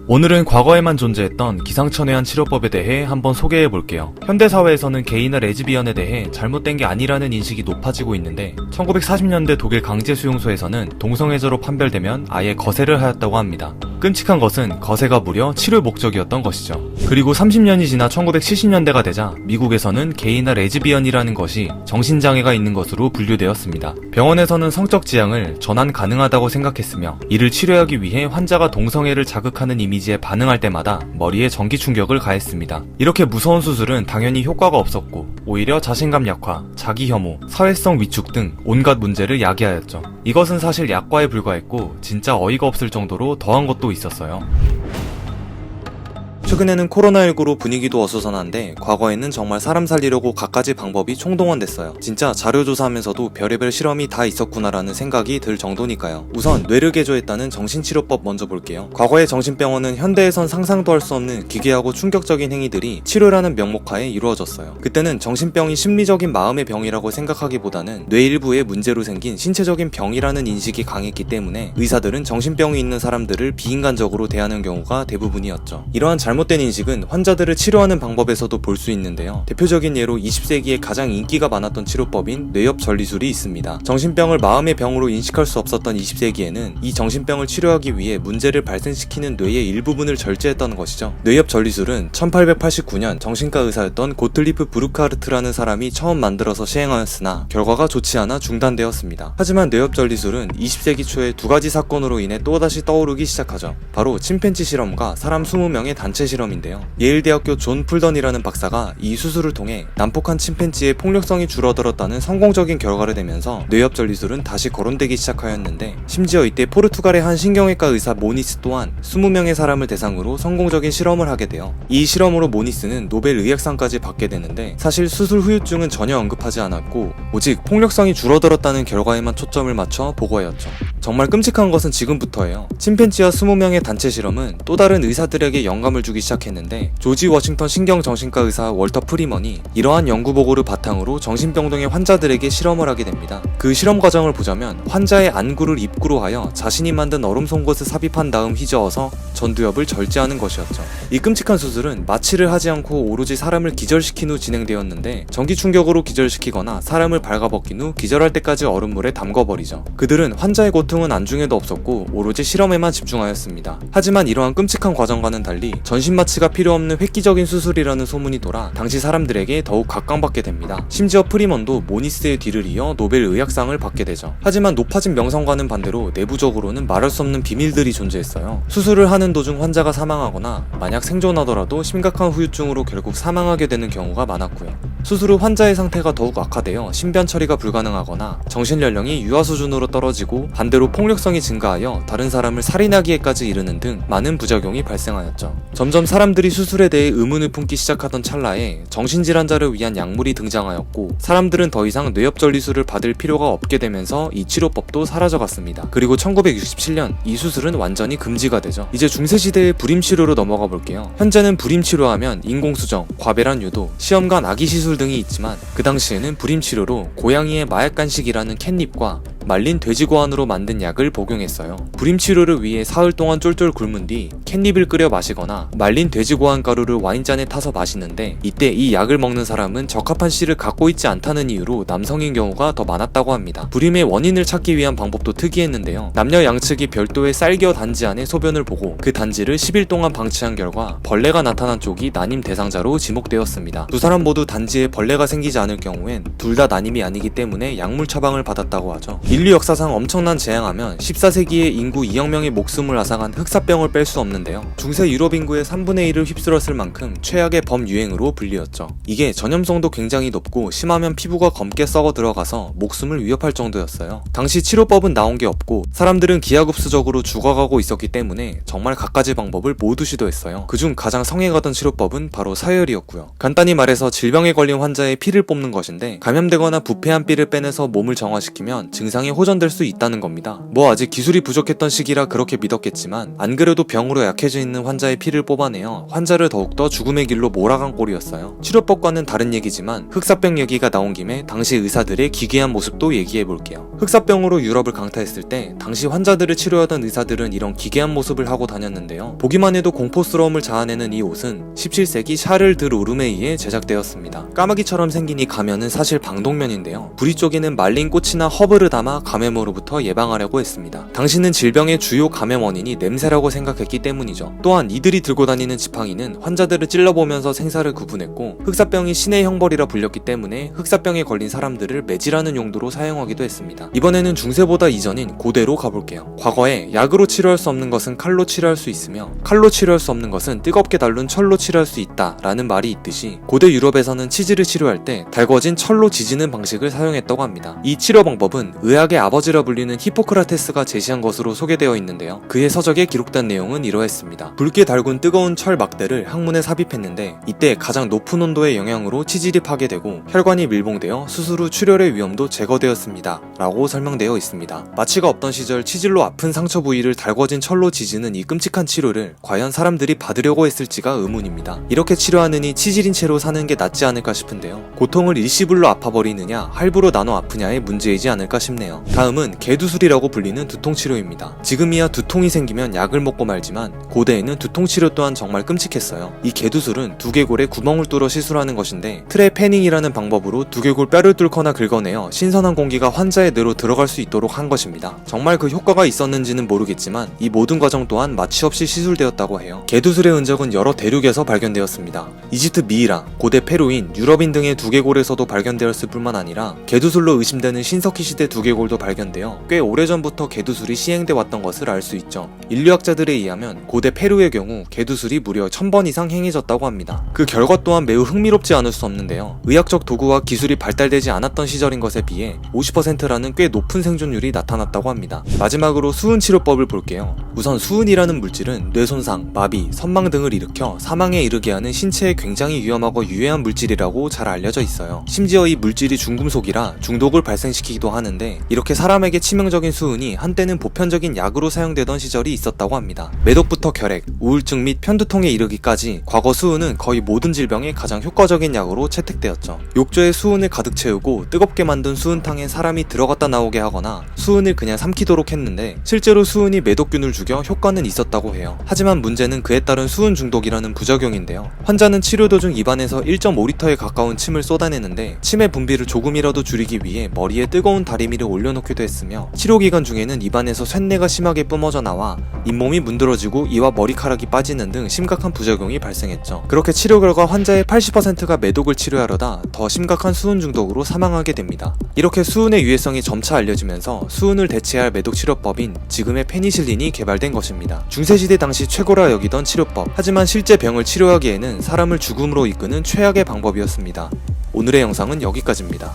오늘은 과거에만 존재했던 기상천외한 치료법에 대해 한번 소개해볼게요. 현대사회에서는 게이나 레즈비언에 대해 잘못된 게 아니라는 인식이 높아지고 있는데 1940년대 독일 강제수용소에서는 동성애자로 판별되면 아예 거세를 하였다고 합니다. 끔찍한 것은 거세가 무려 치료 목적이었던 것이죠. 그리고 30년이 지나 1970년대가 되자 미국에서는 게이나 레즈비언이라는 것이 정신장애가 있는 것으로 분류되었습니다. 병원에서는 성적 지향을 전환 가능하다고 생각했으며 이를 치료하기 위해 환자가 동성애를 자극하는 이미지에 반응할 때마다 머리에 전기 충격을 가했습니다. 이렇게 무서운 수술은 당연히 효과가 없었고 오히려 자신감 약화, 자기 혐오, 사회성 위축 등 온갖 문제를 야기하였죠. 이것은 사실 약과에 불과했고 진짜 어이가 없을 정도로 더한 것도 있었어요. 최근에는 코로나19로 분위기도 어수선한데 과거에는 정말 사람 살리려고 갖가지 방법이 총동원됐어요. 진짜 자료조사하면서도 별의별 실험이 다 있었구나라는 생각이 들 정도니까요. 우선 뇌를 개조했다는 정신치료법 먼저 볼게요. 과거의 정신병원은 현대에선 상상도 할 수 없는 기괴하고 충격적인 행위들이 치료라는 명목하에 이루어졌어요. 그때는 정신병이 심리적인 마음의 병이라고 생각하기보다는 뇌 일부의 문제로 생긴 신체적인 병이라는 인식이 강했기 때문에 의사들은 정신병이 있는 사람들을 비인간적으로 대하는 경우가 대부분이었죠. 이러한 잘못된 인식은 환자들을 치료하는 방법에서도 볼 수 있는데요. 대표적인 예로 20세기에 가장 인기가 많았던 치료법인 뇌엽 전리술이 있습니다. 정신병을 마음의 병으로 인식할 수 없었던 20세기에는 이 정신병을 치료하기 위해 문제를 발생시키는 뇌의 일부분을 절제했다는 것이죠. 뇌엽 전리술은 1889년 정신과 의사였던 고틀리프 브루크하르트라는 사람이 처음 만들어서 시행하였으나 결과가 좋지 않아 중단되었습니다. 하지만 뇌엽 전리술은 20세기 초에 두 가지 사건으로 인해 또다시 떠오르기 시작하죠. 바로 침팬지 실험과 사람 20명의 단체 실험인데요. 예일대학교 존 풀던이라는 박사가 이 수술을 통해 난폭한 침팬지의 폭력성이 줄어들었다는 성공적인 결과를 내면서 뇌엽 전리술은 다시 거론되기 시작하였는데 심지어 이때 포르투갈의 한 신경외과 의사 모니스 또한 20명의 사람을 대상으로 성공적인 실험을 하게 돼요. 이 실험으로 모니스는 노벨 의학상까지 받게 되는데 사실 수술 후유증은 전혀 언급하지 않았고 오직 폭력성이 줄어들었다는 결과에만 초점을 맞춰 보고하였죠. 정말 끔찍한 것은 지금부터예요. 침팬지와 20명의 단체 실험은 또 다른 의사들에게 영감을 주기 시작했는데 조지 워싱턴 신경정신과 의사 월터 프리먼이 이러한 연구 보고를 바탕으로 정신병동의 환자들에게 실험을 하게 됩니다. 그 실험 과정을 보자면 환자의 안구를 입구로 하여 자신이 만든 얼음 송곳을 삽입한 다음 휘저어서 전두엽을 절제하는 것이었죠. 이 끔찍한 수술은 마취를 하지 않고 오로지 사람을 기절시킨 후 진행되었는데 전기 충격으로 기절시키거나 사람을 발가벗긴 후 기절할 때까지 얼음물에 담궈버리죠. 그들은 환자의 고통은 안중에도 없었고 오로지 실험에만 집중하였습니다. 하지만 이러한 끔찍한 과정과는 달리 전신마취가 필요 없는 획기적인 수술이라는 소문이 돌아 당시 사람들에게 더욱 각광받게 됩니다. 심지어 프리먼도 모니스의 뒤를 이어 노벨 의학상을 받게 되죠. 하지만 높아진 명성과는 반대로 내부적으로는 말할 수 없는 비밀들이 존재했어요. 수술을 하는 도중 환자가 사망하거나 만약 생존하더라도 심각한 후유증으로 결국 사망하게 되는 경우가 많았고요. 수술 후 환자의 상태가 더욱 악화되어 신변 처리가 불가능하거나 정신 연령이 유아 수준으로 떨어지고 반대로 폭력성이 증가하여 다른 사람을 살인하기에까지 이르는 등 많은 부작용이 발생하였죠. 점점 사람들이 수술에 대해 의문을 품기 시작하던 찰나에 정신질환자를 위한 약물이 등장하였고 사람들은 더 이상 뇌엽 전리술을 받을 필요가 없게 되면서 이 치료법도 사라져갔습니다. 그리고 1967년 이 수술은 완전히 금지가 되죠. 이제 중세시대의 불임치료로 넘어가 볼게요. 현재는 불임치료하면 인공수정, 과배란 유도, 시험관 아기 시술 등이 있지만 그 당시에는 불임치료로 고양이의 마약간식이라는 캣닙과 말린 돼지고안으로 만든 약을 복용했어요. 불임치료를 위해 사흘 동안 쫄쫄 굶은 뒤 캣닙을 끓여 마시거나 말린 돼지고안 가루를 와인잔에 타서 마시는데 이때 이 약을 먹는 사람은 적합한 씨를 갖고 있지 않다는 이유로 남성인 경우가 더 많았다고 합니다. 불임의 원인을 찾기 위한 방법도 특이했는데요. 남녀 양측이 별도의 쌀겨 단지 안에 소변을 보고 그 단지를 10일 동안 방치한 결과 벌레가 나타난 쪽이 난임 대상자로 지목되었습니다. 두 사람 모두 단지에 벌레가 생기지 않을 경우엔 둘 다 난임이 아니기 때문에 약물 처방을 받았다고 하죠. 인류 역사상 엄청난 재앙하면 14세기에 인구 2억 명의 목숨을 앗아간 흑사병을 뺄 수 없는데요. 중세 유럽 인구의 3분의 1을 휩쓸었을 만큼 최악의 범유행으로 불리웠죠. 이게 전염성도 굉장히 높고 심하면 피부가 검게 썩어 들어가서 목숨을 위협할 정도였어요. 당시 치료법은 나온 게 없고 사람들은 기하급수적으로 죽어가고 있었기 때문에 정말 갖가지 방법을 모두 시도했어요. 그중 가장 성행하던 치료법은 바로 사혈이었고요. 간단히 말해서 질병에 걸린 환자의 피를 뽑는 것인데 감염되거나 부패한 삐를 빼내서 몸을 정화시키면 증상이 이상이 호전될 수 있다는 겁니다. 뭐 아직 기술이 부족했던 시기라 그렇게 믿었겠지만 안 그래도 병으로 약해져 있는 환자의 피를 뽑아내어 환자를 더욱더 죽음의 길로 몰아간 꼴이었어요. 치료법과는 다른 얘기지만 흑사병 얘기가 나온 김에 당시 의사들의 기괴한 모습도 얘기해볼게요. 흑사병으로 유럽을 강타했을 때 당시 환자들을 치료하던 의사들은 이런 기괴한 모습을 하고 다녔는데요. 보기만 해도 공포스러움을 자아내는 이 옷은 17세기 샤를 드 오름에 의해 제작되었습니다. 까마귀처럼 생긴 이 가면은 사실 방독면인데요. 부리 쪽에는 말린 꽃이나 허브를 담아 감염으로부터 예방하려고 했습니다. 당시는 질병의 주요 감염 원인이 냄새라고 생각했기 때문이죠. 또한 이들이 들고 다니는 지팡이는 환자들을 찔러보면서 생사를 구분했고 흑사병이 신의 형벌이라 불렸기 때문에 흑사병에 걸린 사람들을 매질하는 용도로 사용하기도 했습니다. 이번에는 중세보다 이전인 고대로 가볼게요. 과거에 약으로 치료할 수 없는 것은 칼로 치료할 수 있으며 칼로 치료할 수 없는 것은 뜨겁게 달룬 철로 치료할 수 있다 라는 말이 있듯이 고대 유럽에서는 치질을 치료할 때 달궈진 철로 지지는 방식을 사용했다고 합니다. 이 치료 방법은 의학의 아버지라 불리는 히포크라테스가 제시한 것으로 소개되어 있는데요. 그의 서적에 기록된 내용은 이러했습니다. 붉게 달군 뜨거운 철 막대를 항문에 삽입했는데 이때 가장 높은 온도의 영향으로 치질이 파괴되고 혈관이 밀봉되어 수술 후 출혈의 위험도 제거되었습니다 라고 설명되어 있습니다. 마취가 없던 시절 치질로 아픈 상처 부위를 달궈진 철로 지지는 이 끔찍한 치료를 과연 사람들이 받으려고 했을지가 의문입니다. 이렇게 치료하느니 치질인 채로 사는 게 낫지 않을까 싶은데요. 고통을 일시불로 아파버리느냐 할부로 나눠 아프냐의 문제이지 않을까 싶네요. 다음은 개두술이라고 불리는 두통치료입니다. 지금이야 두통이 생기면 약을 먹고 말지만 고대에는 두통치료 또한 정말 끔찍했어요. 이 개두술은 두개골에 구멍을 뚫어 시술하는 것인데 트레패닝이라는 방법으로 두개골 뼈를 뚫거나 긁어내어 신선한 공기가 환자의 뇌로 들어갈 수 있도록 한 것입니다. 정말 그 효과가 있었는지는 모르겠지만 이 모든 과정 또한 마취 없이 시술되었다고 해요. 개두술의 흔적은 여러 대륙에서 발견되었습니다. 이집트 미이라, 고대 페루인, 유럽인 등의 두개골에서도 발견되었을 뿐만 아니라 개두술로 의심되는 신석기 시대 두개골도 발견되어 꽤 오래전부터 개두술이 시행돼 왔던 것을 알 수 있죠. 인류학자들에 의하면 고대 페루의 경우 개두술이 무려 1000번 이상 행해졌다고 합니다. 그 결과 또한 매우 흥미롭지 않을 수 없는데요. 의학적 도구와 기술이 발달되지 않았던 시절인 것에 비해 50%라는 꽤 높은 생존율이 나타났다고 합니다. 마지막으로 수은 치료법을 볼게요. 우선 수은이라는 물질은 뇌 손상, 마비, 선망 등을 일으켜 사망에 이르게 하는 신체에 굉장히 위험하고 유해한 물질이라고 잘 알려져 있어요. 심지어 이 물질이 중금속이라 중독을 발생시키기도 하는데 이렇게 사람에게 치명적인 수은이 한때는 보편적인 약으로 사용되던 시절이 있었다고 합니다. 매독부터 결핵, 우울증 및 편두통에 이르기까지 과거 수은은 거의 모든 질병에 가장 효과적인 약으로 채택되었죠. 욕조에 수은을 가득 채우고 뜨겁게 만든 수은탕에 사람이 들어갔다 나오게 하거나 수은을 그냥 삼키도록 했는데 실제로 수은이 매독균을 죽여 효과는 있었다고 해요. 하지만 문제는 그에 따른 수은 중독이라는 부작용인데요. 환자는 치료 도중 입안에서 1.5리터에 가까운 침을 쏟아내는데 침의 분비를 조금이라도 줄이기 위해 머리에 뜨거운 다리미를 올려놓기도 했으며 치료 기간 중에는 입안에서 쇳내가 심하게 뿜어져 나와 잇몸이 문드러지고 이와 머리카락이 빠지는 등 심각한 부작용이 발생했죠. 그렇게 치료 결과 환자의 80%가 매독을 치료하려다 더 심각한 수은 중독으로 사망하게 됩니다. 이렇게 수은의 유해성이 점차 알려지면서 수은을 대체할 매독 치료법인 지금의 페니실린이 개발된 것입니다. 중세시대 당시 최고라 여기던 치료법, 하지만 실제 병을 치료하기에는 사람을 죽음으로 이끄는 최악의 방법이었습니다. 오늘의 영상은 여기까지입니다.